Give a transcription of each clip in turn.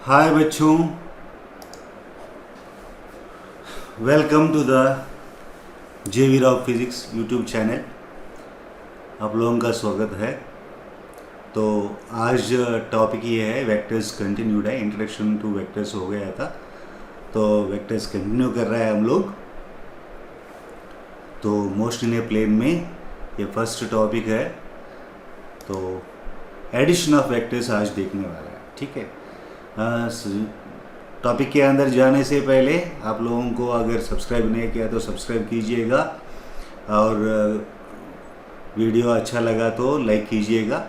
हाय बच्चों, welcome to the जेवी Rao physics YouTube channel. आप लोगों का स्वागत है। तो आज टॉपिक ये है वेक्टर्स कंटिन्यूड है। इंट्रोडक्शन टू वेक्टर्स हो गया था, तो वेक्टर्स कंटिन्यू कर रहा है हम लोग। तो मोस्ट इन ए प्लेन में ये फर्स्ट टॉपिक है। तो एडिशन ऑफ वेक्टर्स आज देखने वाला है, ठीक है। टॉपिक के अंदर जाने से पहले आप लोगों को अगर सब्सक्राइब नहीं किया तो सब्सक्राइब कीजिएगा, और वीडियो अच्छा लगा तो लाइक कीजिएगा,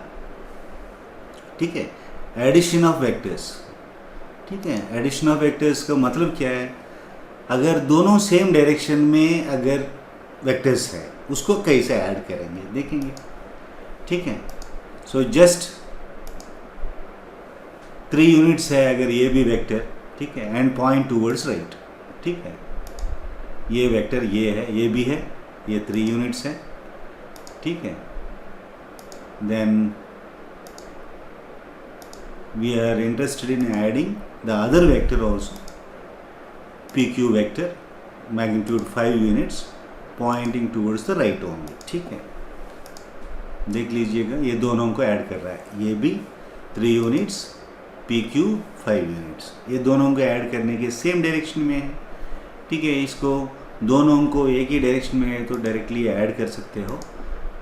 ठीक है। एडिशन ऑफ वेक्टर्स, ठीक है। एडिशन ऑफ वेक्टर्स का मतलब क्या है? अगर दोनों सेम डायरेक्शन में अगर वेक्टर्स है उसको कैसे ऐड करेंगे देखेंगे, ठीक है। सो जस्ट 3 यूनिट्स है अगर ये भी वेक्टर, ठीक है, एंड पॉइंट टूवर्ड्स राइट, ठीक है। ये वेक्टर ये है, ये भी है, ये 3 यूनिट्स है, ठीक है। Then we are interested in adding the other vector also, P Q vector, magnitude 5 units, pointing towards the right only, ठीक है। देख लीजिएगा, ये दोनों को ऐड कर रहा है, ये भी 3 यूनिट्स, पी क्यू 5 यूनिट्स, ये दोनों को ऐड करने के सेम डायरेक्शन में है, ठीक है। इसको दोनों को एक ही डायरेक्शन में है तो डायरेक्टली ऐड कर सकते हो,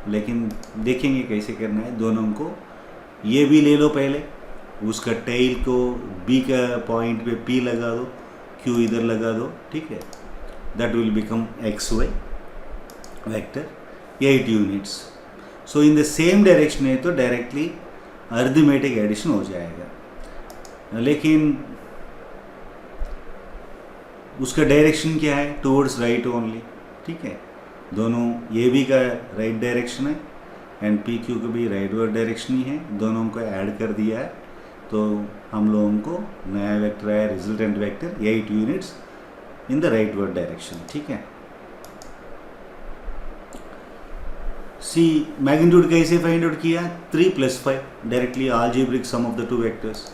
लेकिन देखेंगे कैसे करना है। दोनों को ये भी ले लो पहले, उसका टेल को बी का पॉइंट पे पी लगा दो, क्यू इधर लगा दो, ठीक है। That will become X Y vector 8 units. So in the same direction है तो डायरेक्टली अरिथमेटिक एडिशन हो जाएगा, लेकिन उसका डायरेक्शन क्या है? टूवर्ड्स राइट ओनली, ठीक है। दोनों ये भी का राइट डायरेक्शन है एंड पी क्यू का भी राइट वर्ड डायरेक्शन ही है, दोनों को ऐड कर दिया है तो हम लोगों को नया वेक्टर आया, resultant vector 8 units in the right word direction, ठीक है। सी मैग्नीट्यूड कैसे फाइंड आउट किया? 3 + 5, directly algebraic sum of the 2 vectors.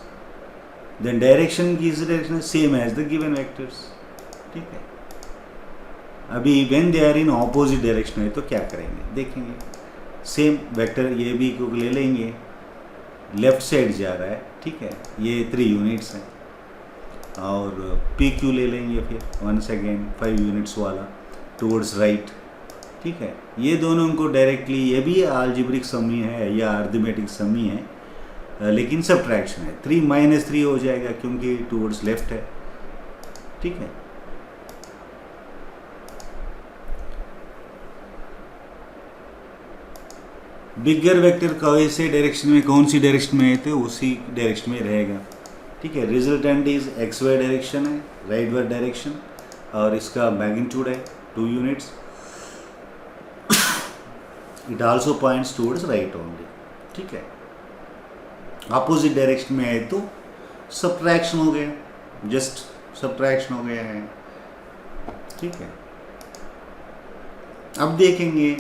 Then direction की direction same as the given vectors, ठीक है। अभी when they are in opposite direction है तो क्या करेंगे देखेंगे। सेम वेक्टर ये भी को ले लेंगे, लेफ्ट साइड जा रहा है, ठीक है, ये 3 यूनिट्स हैं, और पी क्यू ले लेंगे फिर वंस अगेन 5 यूनिट्स वाला टूवर्ड्स राइट, ठीक है। ये दोनों को डायरेक्टली, ये भी अलजेब्रिक सम ही है या अरिथमेटिक सम ही है, लेकिन सब्ट्रैक्शन है। 3 - 3 हो जाएगा क्योंकि टूवर्ड्स लेफ्ट है, ठीक है। बिगर वेक्टर कैसे डायरेक्शन में, कौन सी डायरेक्शन में है तो उसी डायरेक्शन में रहेगा, ठीक है। Resultant is X Y direction है, राइट वर्ड डायरेक्शन, और इसका मैग्नीट्यूड है 2 units. It also points towards right only, ठीक है। अपोजिट डायरेक्शन में है तो सब्ट्रैक्शन हो गया, जस्ट सब्ट्रैक्शन हो गया है, ठीक है। अब देखेंगे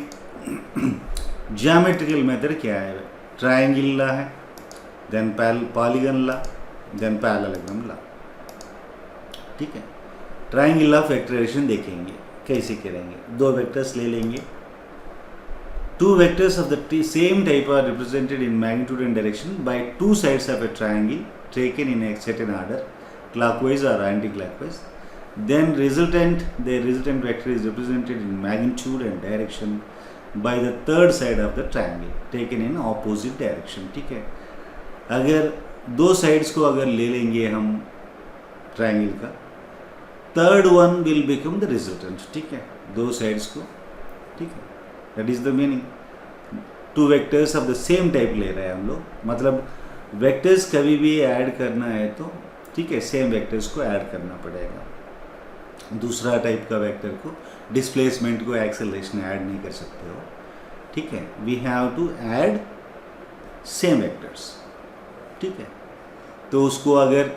ज्योमेट्रिकल मेथड क्या है। ट्रायंगल ला है, देन पॉलीगन ला, देन पैरेललोग्राम ला, ठीक है। ट्रायंगल ऑफ फैक्टराइजेशन देखेंगे कैसे करेंगे। 2 वेक्टर्स ले लेंगे, 2 vectors of the same type are represented in magnitude and direction by 2 sides of a triangle taken in a certain order, clockwise or anti-clockwise. Then the resultant vector is represented in magnitude and direction by the third side of the triangle taken in opposite direction, ठीक है। अगर 2 sides को अगर ले लेंगे हम triangle का, third one will become the resultant, ठीक है, 2 sides को, ठीक है। That is the meaning. 2 vectors of the same type ले रहे हैं हम लोग, मतलब वेक्टर्स कभी भी ऐड करना है तो, ठीक है, सेम वेक्टर्स को ऐड करना पड़ेगा। दूसरा टाइप का वेक्टर को, डिस्प्लेसमेंट को, एक्सेलरेशन ऐड नहीं कर सकते हो, ठीक है। We have to add same vectors, ठीक है। तो उसको अगर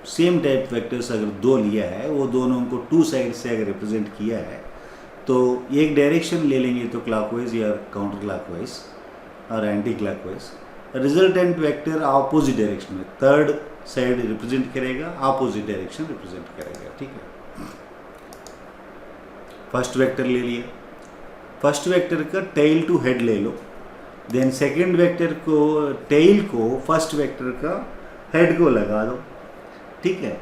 सेम टाइप वेक्टर्स अगर 2 लिया है, वो दोनों को 2 साइड से अगर रिप्रेजेंट किया है तो एक डायरेक्शन ले लेंगे तो क्लॉकवाइज या काउंटर क्लॉकवाइज और anti clockwise. Resultant vector opposite direction में, थर्ड साइड रिप्रेजेंट करेगा, अपोजिट डायरेक्शन रिप्रेजेंट करेगा। ठीक है, फर्स्ट वेक्टर ले लिया, फर्स्ट वेक्टर का टेल टू हेड ले लो, देन सेकंड वेक्टर को टेल को फर्स्ट वेक्टर का हेड को लगा दो। ठीक है,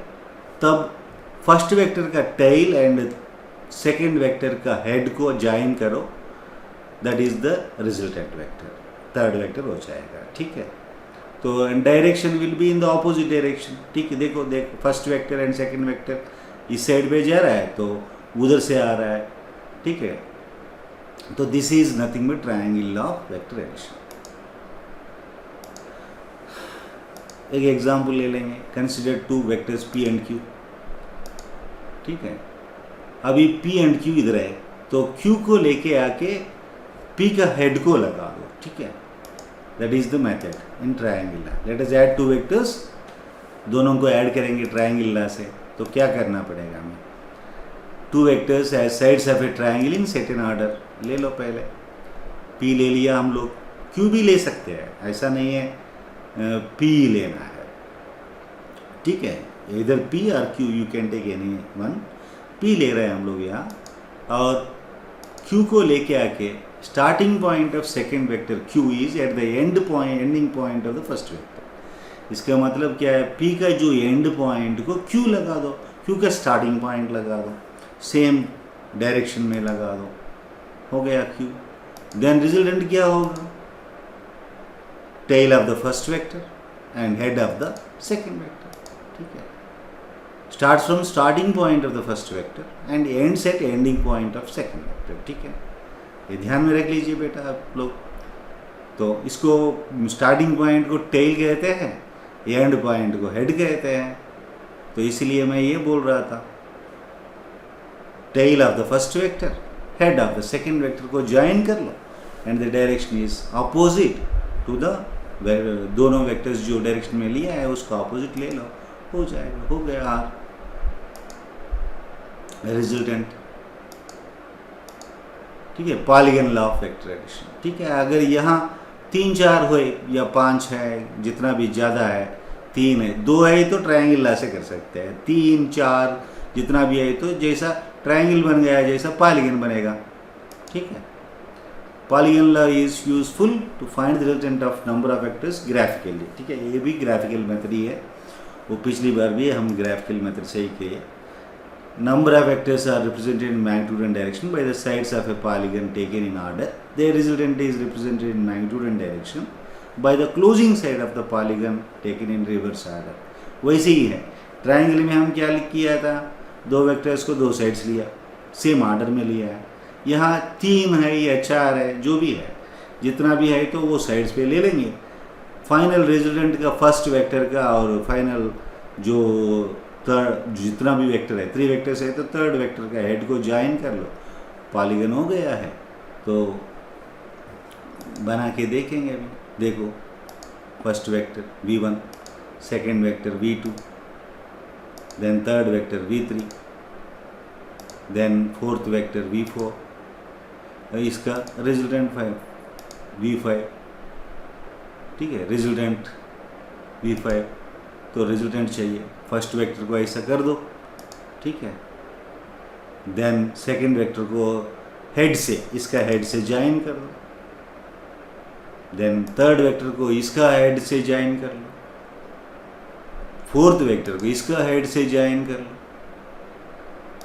तब फर्स्ट वेक्टर का टेल एंड सेकंड वेक्टर का हेड को ज्वाइन करो, that is the resultant vector, third vector हो जाएगा। ठीक है, तो direction will be in the opposite direction. ठीक है, देखो first vector and second vector इस साइड पे जा रहा है तो उधर से आ रहा है। ठीक है, तो this is nothing but triangle of vector addition. एक एग्जांपल ले लेंगे, consider two vectors p and q। ठीक है, अभी p एंड q इधर है तो q को लेके आके p का हेड को लगा दो। ठीक है, that is the method in triangle. Let us add two vectors, दोनों को ऐड करेंगे ट्रायंगल से। तो क्या करना पड़ेगा हमें, two vectors as sides of a triangle in second order ले लो। पहले p ले लिया हम लोग, q भी ले सकते हैं, ऐसा नहीं है p लेना है। ठीक है, इधर p और q, you can take any one. p ले रहे हैं हम लोग यहाँ, और q को लेके आके starting point of second vector q is at the ending point of the first vector. इसका मतलब क्या है, p का जो एंड पॉइंट को q लगा दो, q का स्टार्टिंग पॉइंट लगा दो, सेम डायरेक्शन में लगा दो, हो गया q। देन रिजल्टेंट क्या होगा, tail of the first vector and head of the second vector. ठीक है, starts from starting point of the first vector and ends at ending point of second vector। ठीक है, ये ध्यान में रख लीजिए बेटा आप लोग। तो इसको स्टार्टिंग पॉइंट को टेल कहते हैं, एंड पॉइंट को हेड कहते हैं, तो इसलिए मैं ये बोल रहा था, tail of the first vector, head of the second vector को ज्वाइन कर लो and the direction is opposite to the, दोनों वेक्टर्स जो डायरेक्शन में लिया है उसका अपोजिट ले लो, हो जाएगा, हो गया आर रिजल्टेंट। ठीक है, polygon law of vector addition. ठीक है, अगर यहाँ 3 4 हुए या 5 है, जितना भी ज़्यादा है, 3 है, 2 है तो ट्रायंगल लॉ से कर सकते हैं, 3 4 जितना भी है तो जैसा ट्रायंगल बन गया जैसा पॉलीगन बनेगा। ठीक है, polygon law is useful to find the resultant of number of vectors graphically. ठीक है, ये भी ग्राफिकल मेथड ही है, वो पिछली बार भी हम ग्राफिकल मेथड से ही किए। Number of vectors are represented in magnitude and direction by the sides of a polygon taken in order. Their resultant is represented in magnitude and direction by the closing side of the polygon taken in reverse order. वैसे ही है, triangle में हम क्या किया था, 2 vectors को 2 sides लिया, same order में लिया है। यहाँ 3 है या 4 है, जो भी है, जितना भी है तो वो साइड्स पे ले लेंगे। फाइनल रिजल्टेंट का फर्स्ट वेक्टर का और फाइनल जो थर्ड, जितना भी वेक्टर है, 3 वेक्टर्स है तो थर्ड वेक्टर का हेड को ज्वाइन कर लो, पॉलीगन हो गया है। तो बना के देखेंगे अभी, देखो first vector v1, second vector v2, then third vector v3, then fourth vector v4, इसका रिजल्टेंट v5। ठीक है, रिजल्टेंट v5, तो रिजल्टेंट चाहिए, फर्स्ट वेक्टर को ऐसा कर दो। ठीक है, देन सेकंड वेक्टर को हेड से, इसका हेड से ज्वाइन कर दो, देन थर्ड वेक्टर को इसका हेड से ज्वाइन कर लो, फोर्थ वेक्टर को इसका हेड से ज्वाइन कर लो,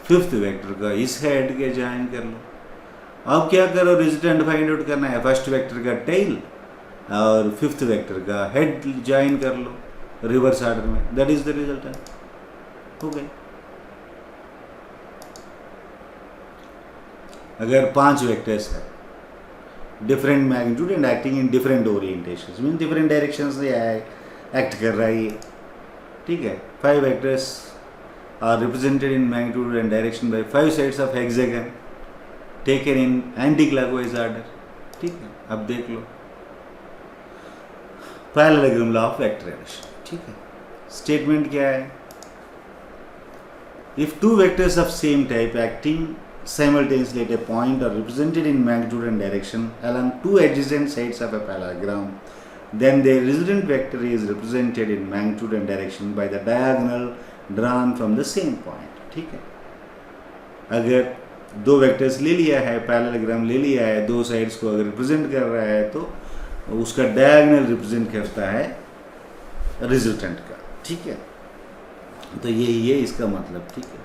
फिफ्थ वेक्टर का इस हेड के ज्वाइन कर लो। अब क्या करो, रिजल्टेंट फाइंड आउट करना है, फर्स्ट वेक्टर का टेल और फिफ्थ वेक्टर का हेड ज्वाइन कर लो रिवर्स ऑर्डर में, दैट इज द रिजल्टेंट। हो गए। अगर 5 वेक्टर्स है, different magnitude and acting in different orientations, mean different directions से एक्ट कर रहा है ये। ठीक है, 5 vectors are represented in magnitude and direction by 5 sides of hexagon taken in anti clockwise order. ठीक है, अब देख लो parallelogram law of vector addition. ठीक है, स्टेटमेंट क्या है, if 2 vectors of same type acting simultaneously at a point are represented in magnitude and direction along 2 adjacent sides of a parallelogram, then the resultant vector is represented in magnitude and direction by the diagonal drawn from the same point. ठीक है, अगर दो vectors ले लिया है, parallelogram ले लिया है, दो साइड्स को अगर रिप्रेजेंट कर रहा है तो उसका डायगोनल रिप्रेजेंट करता है रिजल्टेंट का. ठीक है, तो ये इसका मतलब. ठीक है,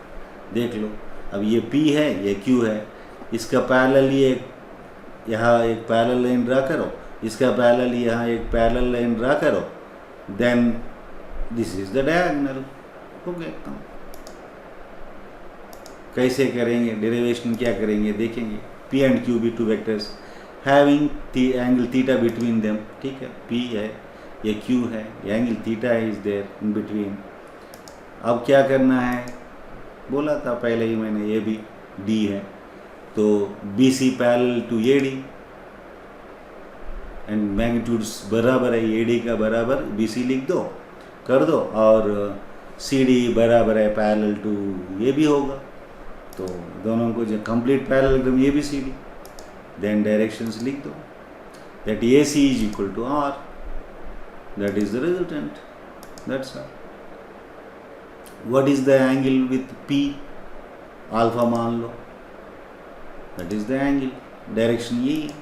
देख लो, अब ये P है, ये Q है, इसका पैरेलल ये यहाँ एक पैरेलल लाइन ड्रा करो, इसका पैरेलल यहाँ एक पैरेलल लाइन ड्रा करो, then this is the diagonal. हो गया काम. कैसे करेंगे डेरिवेशन, क्या करेंगे देखेंगे. P and Q be two vectors having angle theta between them. ठीक है, P है, ये Q है, ये angle theta is there in between. अब क्या करना है, बोला था पहले ही मैंने, ये भी D है, तो BC parallel to AD and magnitudes बराबर है, AD का बराबर BC लिख दो, कर दो, और CD बराबर है पैरेलल टू AB होगा, तो दोनों को जो complete parallelogram ABCD, then directions लिख दो, that AC is equal to R, that is the resultant, that's all. What is the angle with P, alpha मान लो, that is the angle. Direction यही है.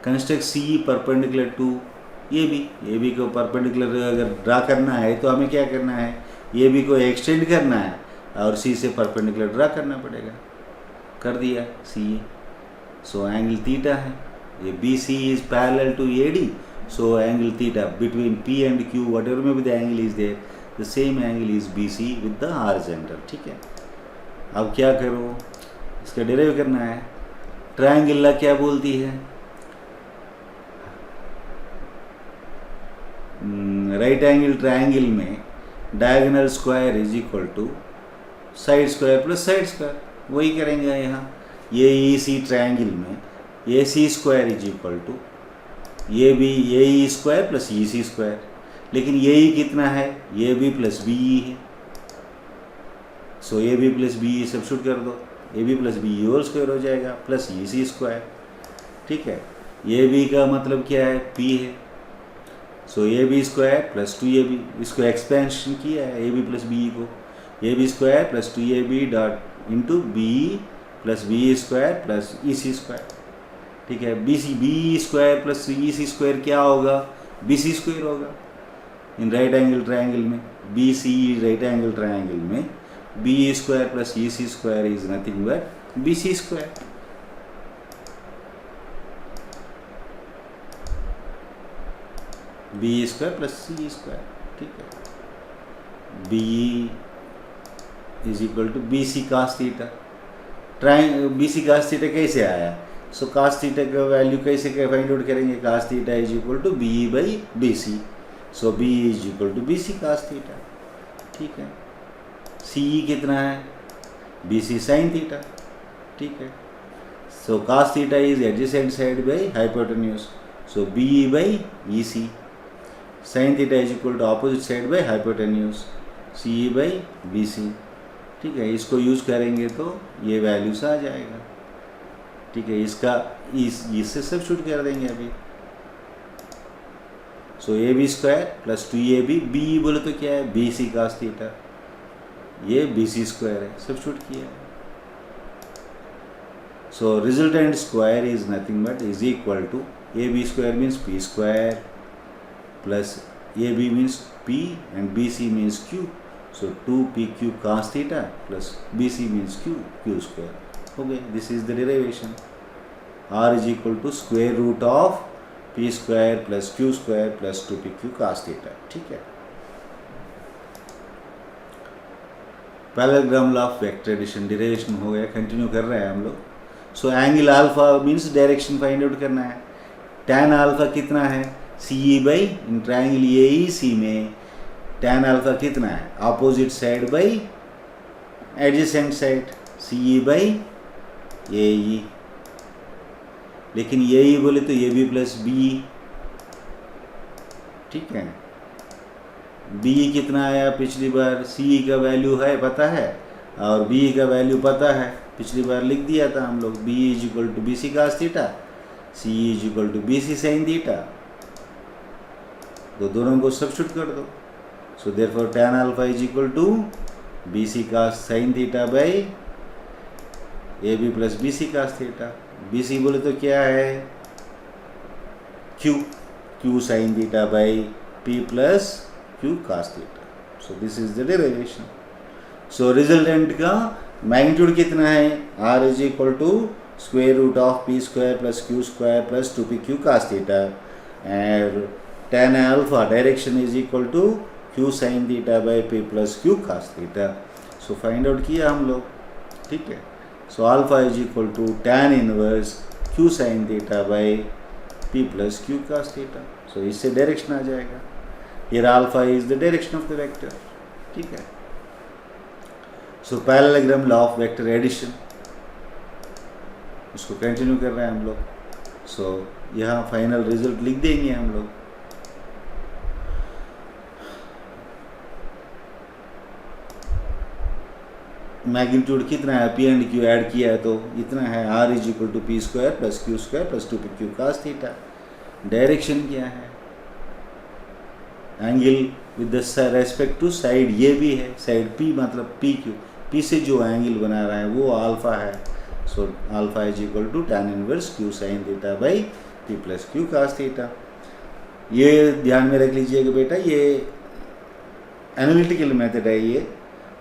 Construct CE perpendicular to AB को perpendicular अगर draw करना है तो हमें क्या करना है, AB को एक्सटेंड करना है और C से परपेंडिकुलर ड्रा करना पड़ेगा. कर दिया CE, सो एंगल थीटा है, ये BC is parallel to AD, so angle theta between P and Q, whatever may be the angle is there, the same angle is BC with the horizontal. ठीक है, अब क्या करो, इसका डेरिव करना है. ट्रायंगल ला क्या बोलती है, राइट एंगल ट्रायंगल में diagonal square is equal to side square plus side square. वही करेंगे यहाँ. ये EC ट्रायंगल में AC square is equal to AE square plus EC square, लेकिन AE कितना है, AB प्लस BE है, so AB plus BE substitute कर दो, AB plus BE whole square हो जाएगा प्लस EC स्क्वायर. ठीक है, AB का मतलब क्या है, P है, so AB square plus 2AB, इसको एक्सपेंशन किया है AB प्लस BE को, AB square plus 2AB dot into BE plus BE square plus EC square. ठीक है, BE square plus EC square क्या होगा, BC स्क्वायर होगा. इन राइट एंगल ट्रायंगल में, BCE राइट एंगल ट्रायंगल में BE square plus EC square is nothing but BC square. BE square plus CE square. ठीक है, BE is equal to BC cos theta. BC cos theta कैसे आया, so cos theta का value कैसे find out करेंगे, cos theta is equal to BE by BC, so BE is equal to BC cos theta. ठीक है, CE कितना है, BC sin theta. ठीक है, so cos theta is adjacent side by hypotenuse, so BE by EC. sin theta is equal to opposite side by hypotenuse, CE by BC. ठीक है, इसको use करेंगे तो ये वैल्यूज आ जाएगा. ठीक है, इसका इससे सब्स्टिट्यूट कर देंगे अभी, so AB square plus 2AB, BE बोले तो क्या है, BC cos थीटा, ये BC स्क्वायर है, सब्स्टिट्यूट किया है. So resultant square is nothing but is equal to AB square means P square plus AB means P and BC means Q, so 2PQ cos theta plus BC means Q square. Okay, this is the derivation. R is equal to square root of P square plus Q square plus 2PQ cos theta. ठीक है, parallelogram law of vector addition derivation हो गया. Continue कर रहे हैं हम लोग. So angle alpha means direction find out करना है. tan अल्फा कितना है, CE by in triangle AEC में tan अल्फा कितना है, opposite side by adjacent side, CE by AE. लेकिन AE बोले तो AB प्लस BE. ठीक है, BE कितना आया पिछली बार, CE का वैल्यू है पता है और BE का वैल्यू पता है, पिछली बार लिख दिया था हम लोग. BE is equal to BC cos theta, CE is equal to BC sin theta. तो दोनों को सब्स्टिट्यूट कर दो। So therefore tan alpha is equal to BC cos sin theta by AB plus BC cos theta. BC बोले तो क्या है Q sin theta by P plus Q cos theta. So this is the derivation. So resultant का magnitude कितना है, R is equal to square root of P square plus Q square plus 2PQ cos theta and tan alpha direction is equal to Q sin theta by P plus Q cos theta. So find out किया हम लोग, ठीक है। So alpha is equal to tan inverse Q sin theta by P plus Q cos theta. So इससे direction आ जाएगा। Here alpha is the direction of the vector, ठीक है। So parallelogram law of vector addition, उसको continue कर रहे हैं हम लोग। सो यहाँ फाइनल रिजल्ट लिख देंगे हम लोग। मैग्नीट्यूड कितना है, P एंड Q ऐड किया है तो इतना है, R is equal to P square plus Q square plus 2PQ cos theta. Direction क्या है, angle with the respect to side ये भी है, साइड P मतलब P से जो एंगल बना रहा है वो अल्फा है। So alpha is equal to tan inverse Q sin theta by P plus Q cos theta. ये ध्यान में रख लीजिएगा बेटा, ये एनालिटिकल मेथड है ये।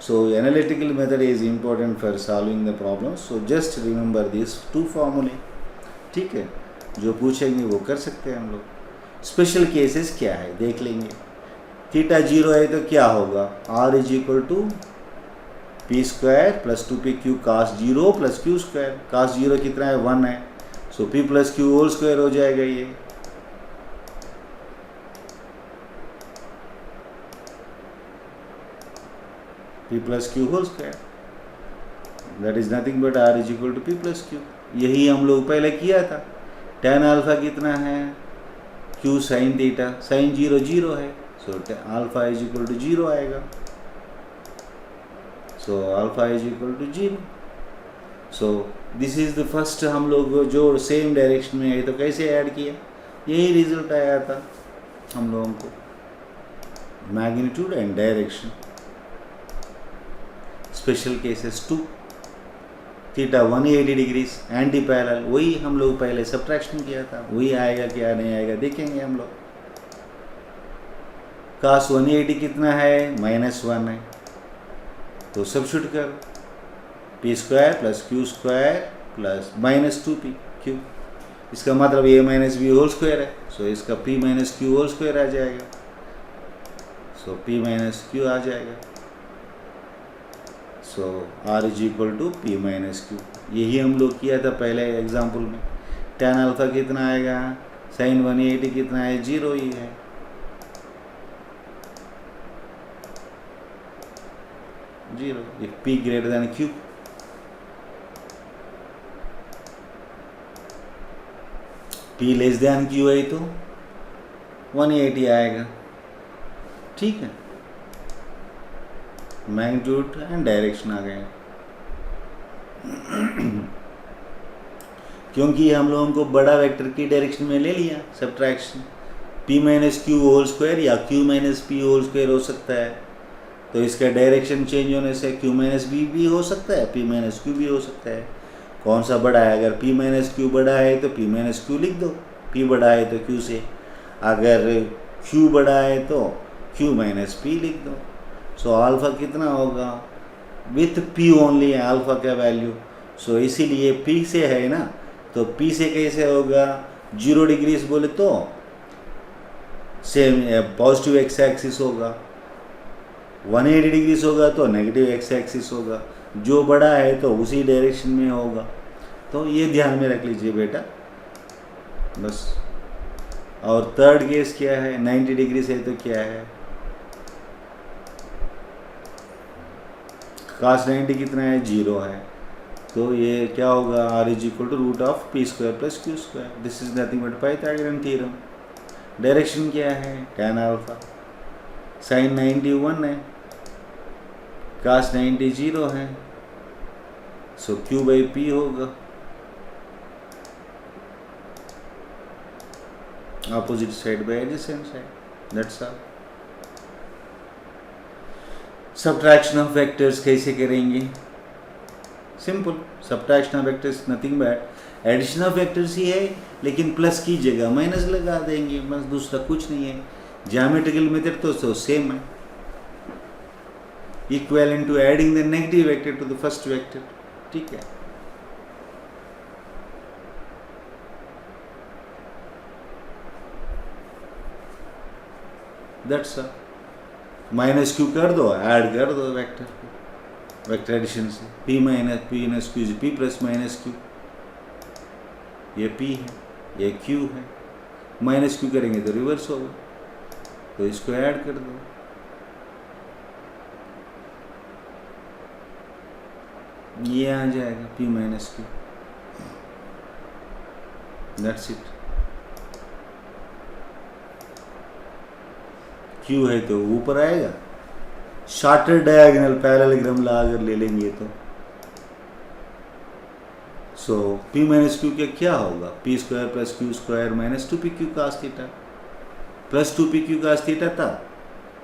So analytical method is important for solving the problem. So just remember this two फॉर्मूले, ठीक है। जो पूछेंगे वो कर सकते हैं हम लोग। स्पेशल केसेस क्या है देख लेंगे। थीटा 0 है तो क्या होगा, R is equal to P square plus 2PQ cos 0 plus Q square. cos 0 कितना है, 1 है। So P plus Q whole square हो जाएगा ये। P plus Q whole square, that is nothing but R is equal to P plus Q। यही हम लोग पहले किया था। tan अल्फा कितना है, Q sin थीटा, sin 0 0 है। So alpha is equal to 0 आएगा। So alpha is equal to 0। So this is the first, हम लोग जो सेम डायरेक्शन में है तो कैसे ऐड किया, यही रिजल्ट आया था हम लोगों को, magnitude and direction. Special cases 2, theta 180 degrees anti parallel, वही हम लोग पहले सब्ट्रैक्शन किया था, वही आएगा क्या नहीं आएगा देखेंगे हम लोग। cos 180 कितना है, -1 है। तो सब्स्टिट्यूट कर, P square plus Q square plus minus 2PQ, इसका मतलब A minus B whole square है। सो इसका P minus Q whole square आ जाएगा। सो P माइनस Q आ जाएगा। So R is equal to P minus Q। यही हम लोग किया था पहले एग्जाम्पल में। tan अल्फा कितना आएगा, sin 180 कितना है, 0 ही है। if P greater than Q, P less than Q है तो 180 आएगा, ठीक है। मैग्नीट्यूड एंड डायरेक्शन आ गए। क्योंकि हम लोगों को बड़ा वेक्टर की डायरेक्शन में ले लिया subtraction, P minus Q whole square या Q minus P whole square हो सकता है। तो इसका डायरेक्शन चेंज होने से Q माइनस B भी हो सकता है, P माइनस Q भी हो सकता है। कौन सा बड़ा है, अगर P माइनस Q बड़ा है तो P माइनस Q लिख दो, P बड़ा है तो Q से, अगर Q बड़ा है तो Q माइनस P लिख दो। सो अल्फा कितना होगा, विथ P ओनली है अल्फा का वैल्यू। सो इसीलिए P से है ना, तो P से कैसे होगा, 0 डिग्रीज बोले तो सेम पॉजिटिव एक्स एक्सिस होगा, 180 डिग्रीज होगा तो नेगेटिव एक्स एक्सिस होगा। जो बड़ा है तो उसी डायरेक्शन में होगा। तो ये ध्यान में रख लीजिए बेटा बस। और थर्ड केस क्या है, 90 डिग्री से तो क्या है, cos 90 कितना है, 0 है। तो ये क्या होगा, R is equal to root of P square plus Q square. This is nothing but Pythagorean theorem. Direction क्या है, tan अल्फा, sin 90 1 है, cos 90 0 है। सो Q बाई P होगा, opposite side by adjacent side. That's all. Subtraction of vectors कैसे करेंगे? Simple, subtraction of vectors nothing but addition of vectors ही है, लेकिन प्लस की जगह माइनस लगा देंगे, बस दूसरा कुछ नहीं है। ज्योमेट्रिकल मेथड तो सेम है, equivalent to adding the negative vector to the first vector, ठीक है। That's all. माइनस क्यू कर दो, ऐड कर दो वेक्टर को, वेक्टर एडिशन से। P minus Q P plus minus Q, ये पी है, ये क्यू है। माइनस क्यू करेंगे तो रिवर्स होगा, तो इसको ऐड कर दो। ये आ जाएगा P minus Q, that's it. Q है तो ऊपर आएगा। शॉर्टर डायगोनल पैरेललोग्राम ला अगर ले लेंगे तो सो पी माइनस क्यू के क्या होगा? P square plus Q square minus 2pq cos theta plus 2pq cos theta था,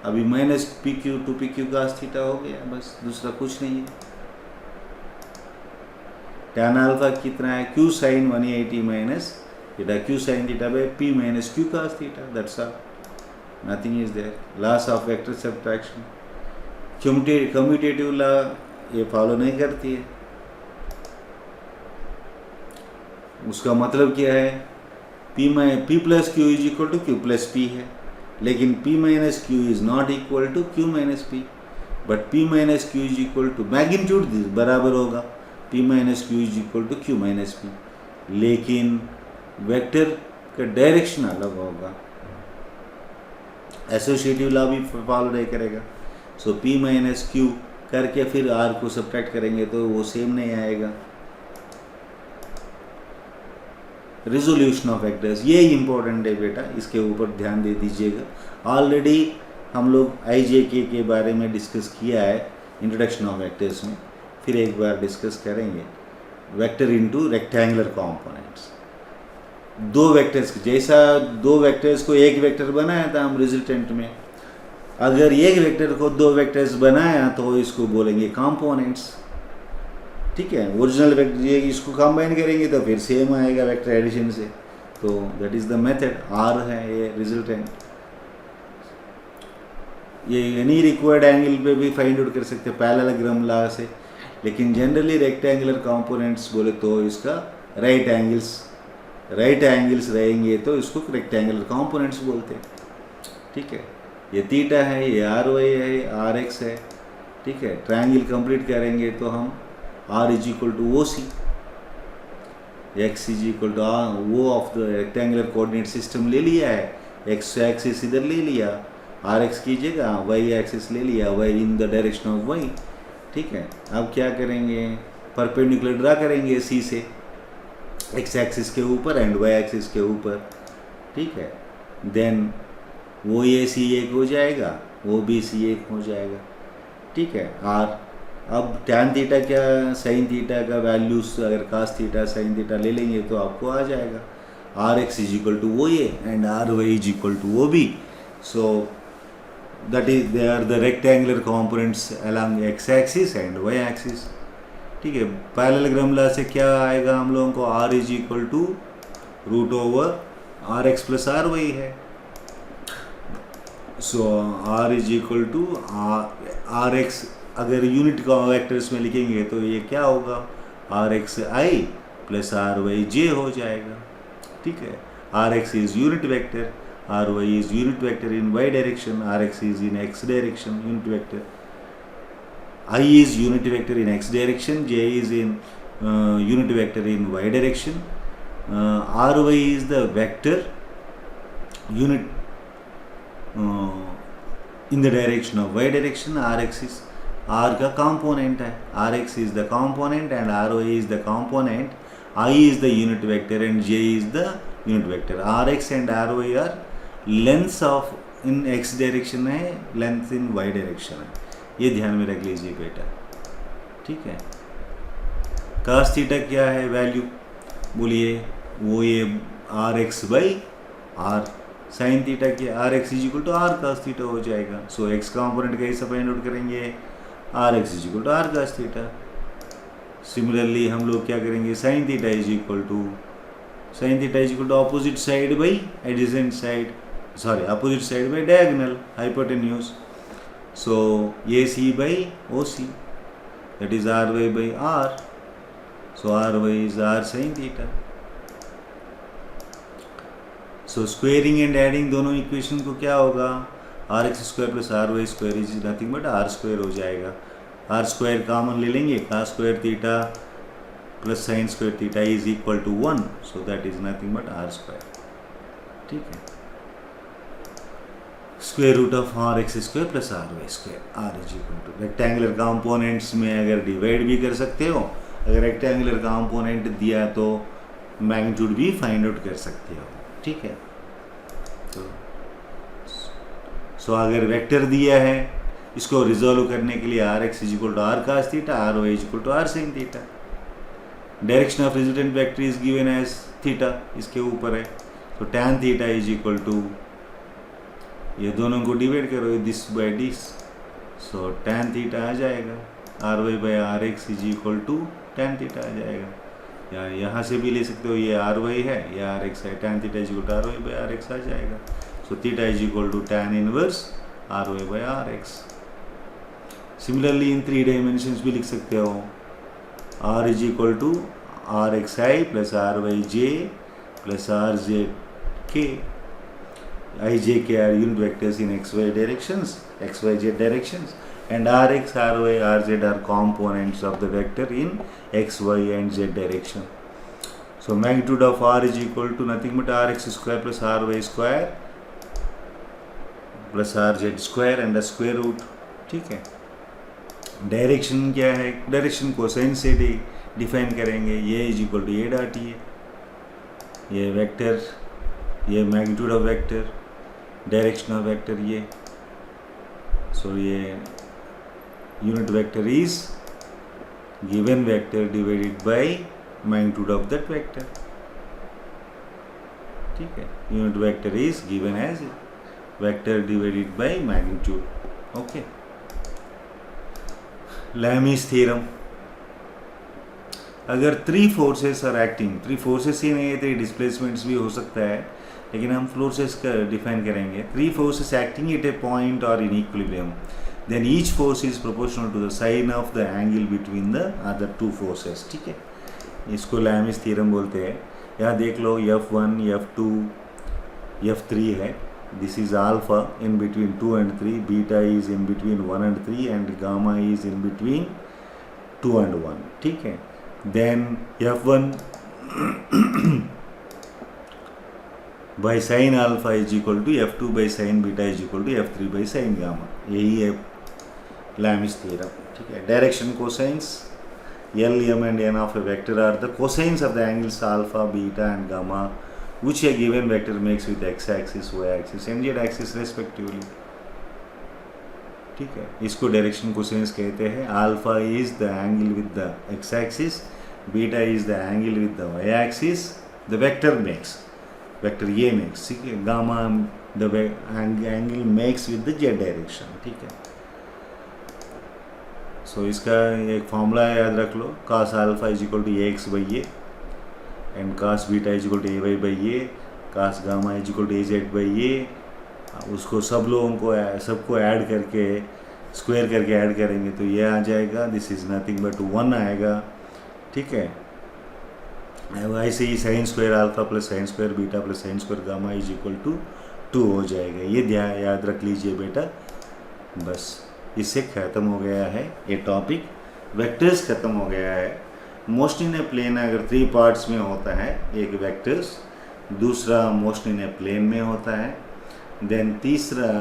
अभी minus pq 2pq cos theta हो गया, बस दूसरा कुछ नहीं है। टैन अल्फा कितना है? q sin 180 minus theta q sin theta by p minus q cos theta, that's all, nothing is there. Laws of vector subtraction, commutative law ये फॉलो नहीं करती है। उसका मतलब क्या है? p plus q is equal to q plus p है, लेकिन p minus q is not equal to q minus p, but p minus q is equal to magnitude बराबर होगा, p minus q is equal to q minus p, लेकिन vector का direction अलग होगा। Associative law भी follow नहीं करेगा। सो p minus Q करके फिर r को सब्ट्रैक्ट करेंगे तो वो सेम नहीं आएगा। रिजोल्यूशन ऑफ वेक्टर्स ये इंपॉर्टेंट है बेटा, इसके ऊपर ध्यान दे दीजिएगा। ऑलरेडी हम लोग IJK के बारे में डिस्कस किया है इंट्रोडक्शन ऑफ वेक्टर्स में, फिर एक बार डिस्कस करेंगे। वेक्टर इनटू रेक्टेंगुलर कंपोनेंट्स, दो वेक्टर्स, जैसा दो वेक्टर्स को एक वेक्टर बनाया था हम रिजल्टेंट में, अगर एक वेक्टर को दो वेक्टर्स बनाया तो इसको बोलेंगे कंपोनेंट्स, ठीक है। ओरिजिनल वेक्टर ये इसको कंबाइन करेंगे तो फिर सेम आएगा वेक्टर एडिशन से, तो that is the method. R है ये रिजल्टेंट, ये एनी रिक्वायर्ड एंगल पे भी फाइंड आउट कर सकते हैं पैरेललोग्राम लॉ से, लेकिन जनरली रेक्टेंगुलर कंपोनेंट्स बोले तो इसका राइट एंगल्स रहेंगे तो इसको रेक्टेंगुलर कंपोनेंट्स बोलते हैं, ठीक है। ये थीटा है, ये आर वाई है, आर एक्स है, ठीक है। ट्रायंगल कंप्लीट करेंगे तो हम R is equal to O C, X is equal to वो of the rectangular coordinate system ले लिया है, एक्स एक्सिस इधर ले लिया, आर एक्स की जगह वाई एक्सिस ले लिया, Y in the direction of Y, ठीक है। अब क्या करेंगे? परपेंडिकुलर ड्रा करेंगे सी से एक्स एक्सिस के ऊपर एंड वाई एक्सिस के ऊपर, ठीक है। देन वो ए सी एक हो जाएगा, वो बी सी एक हो जाएगा, ठीक है। आर अब टैन थीटा क्या साइन थीटा का वैल्यूज अगर कास थीटा साइन थीटा ले लेंगे तो आपको आ जाएगा R X is equal to O A and R Y is equal to O B. So that is they are the rectangular components along X axis and Y axis, ठीक है। Parallelogram law से क्या आएगा हम लोगों को? R is equal to root over R X plus R Y है। So R is equal to R X, अगर यूनिट का वेक्टर्स में लिखेंगे तो ये क्या होगा? R X I plus R Y J हो जाएगा, ठीक है। R X is unit vector, R Y is unit vector in Y direction, R X is in X direction unit vector, I is unit vector in X direction, J is in unit vector in Y direction, R Y is the vector unit in the direction of y direction, rx is r का component है, rx is the component and ry is the component, I is the unit vector and j is the unit vector. rx and ry are lengths of in x direction है, length in y direction है, ये ध्यान में रख लीजिए बेटा, ठीक है। cos थीटा क्या है वैल्यू? बोलिए वो ये rx by r sine theta की R X is equal to R cos theta हो जाएगा। सो एक्स कंपोनेंट कैसे फाइंड आउट करेंगे, R X is equal to R cos theta. Similarly हम लोग क्या करेंगे, sine theta is equal to opposite side by adjacent side, sorry opposite side by diagonal hypotenuse. So A C by O C, that is R Y by R. So R Y is are sine theta. So squaring and adding दोनों equation को क्या होगा, R X square plus R Y square is nothing but R square हो जाएगा। R square common ले लेंगे, cos square theta plus sine square theta is equal to 1, so that is nothing but R square. ठीक है, square root of R X square plus R Y square, R is equal to rectangular components में अगर divide भी कर सकते हो, अगर rectangular component दिया तो मैग्नीट्यूड भी फाइंड आउट कर सकते हो। ठीक है, तो अगर वेक्टर दिया है, इसको रिजोल्व करने के लिए R X is equal to R cos theta, R Y is equal to R sine theta. Direction of resultant vector is given as theta, इसके ऊपर है। तो tan theta is equal to, ये दोनों को डिवाइड करो this by this, so tan theta आ जाएगा, R Y by R X is equal to tan theta आ जाएगा। या यहाँ से भी ले सकते हो, ये आर वाई है, ये आर एक्स है, tan theta is equal to R Y by R X आ जाएगा। So theta is equal to tan inverse R Y by R X. Similarly in 3 dimensions भी लिख सकते हो, R is equal to R X I plus R Y J plus R Z K. I, j, k are unit vectors in x, y directions, x, y, z directions, and r, x, r, y, r, z are components of the vector in x, y and z direction. So magnitude of r is equal to nothing but r x square plus r y square plus r z square and the square root. ठीक है, direction क्या है, direction cosine से define करेंगे, ये is equal to A dot A, ये vector, ये magnitude of vector, direction of vector ये। सो ये unit vector is given vector divided by magnitude of that vector. ठीक है, unit vector is given as vector divided by magnitude. Okay, Lami's theorem, अगर 3 forces are acting, 3 forces ही नहीं है, 3 displacements भी हो सकता है, लेकिन हम फोर्सेस का डिफाइन करेंगे। 3 forces acting at a point और in equilibrium, then each force is proportional to the sine of the angle between the other 2 forces. ठीक है, इसको लैमीज थ्योरम बोलते हैं। यहाँ देख लो, F1, F2, F3 है, this is alpha in between 2 and 3, beta is in between 1 and 3 and gamma is in between 2 and 1। ठीक है, then F1 by sin alpha is equal to F2 by sin beta is equal to F3 by sin gamma, यही है लैमीज theorem. ठीक है, direction cosines L, M and N of a vector are the cosines of the angles alpha, beta and gamma which a given vector makes with x axis, y axis and z axis respectively। ठीक है, इसको direction cosines कहते हैं। Alpha is the angle with the x axis, beta is the angle with the y axis, the vector makes, vector ये makes. ठीक है, gamma the angle makes with the Z direction. ठीक है, so इसका एक formula याद रख लो, cos alpha is equal to A X by A and cos beta is equal to A Y by A, cos gamma is equal to A Z by ए। उसको सब लोगों को सबको ऐड करके स्क्वायर करके ऐड करेंगे तो ये आ जाएगा, दिस इज नथिंग बट 1 आएगा। ठीक है, ऐसे ही sine square alpha plus sine square beta plus sine square gamma is equal to 2 हो जाएगा। ये याद रख लीजिए बेटा, बस इससे ख़त्म हो गया है ये टॉपिक, वेक्टर्स ख़त्म हो गया है। मोशन इन ए प्लेन अगर 3 पार्ट्स में होता है, एक वेक्टर्स, दूसरा मोशन इन ए प्लेन में होता है, देन तीसरा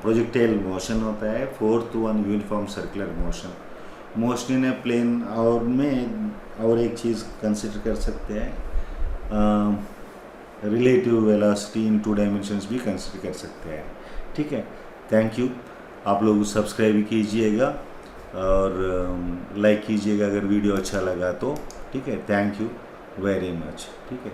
प्रोजेक्टाइल मोशन होता है, 4th one uniform circular motion. Motion in a plane और में और एक चीज़ कंसिडर कर सकते हैं, रिलेटिव वेलोसिटी इन 2 डायमेंशंस भी कंसिडर कर सकते हैं। ठीक है, थैंक यू। आप लोग सब्सक्राइब कीजिएगा और लाइक कीजिएगा अगर वीडियो अच्छा लगा तो। ठीक है, थैंक यू वेरी मच। ठीक है।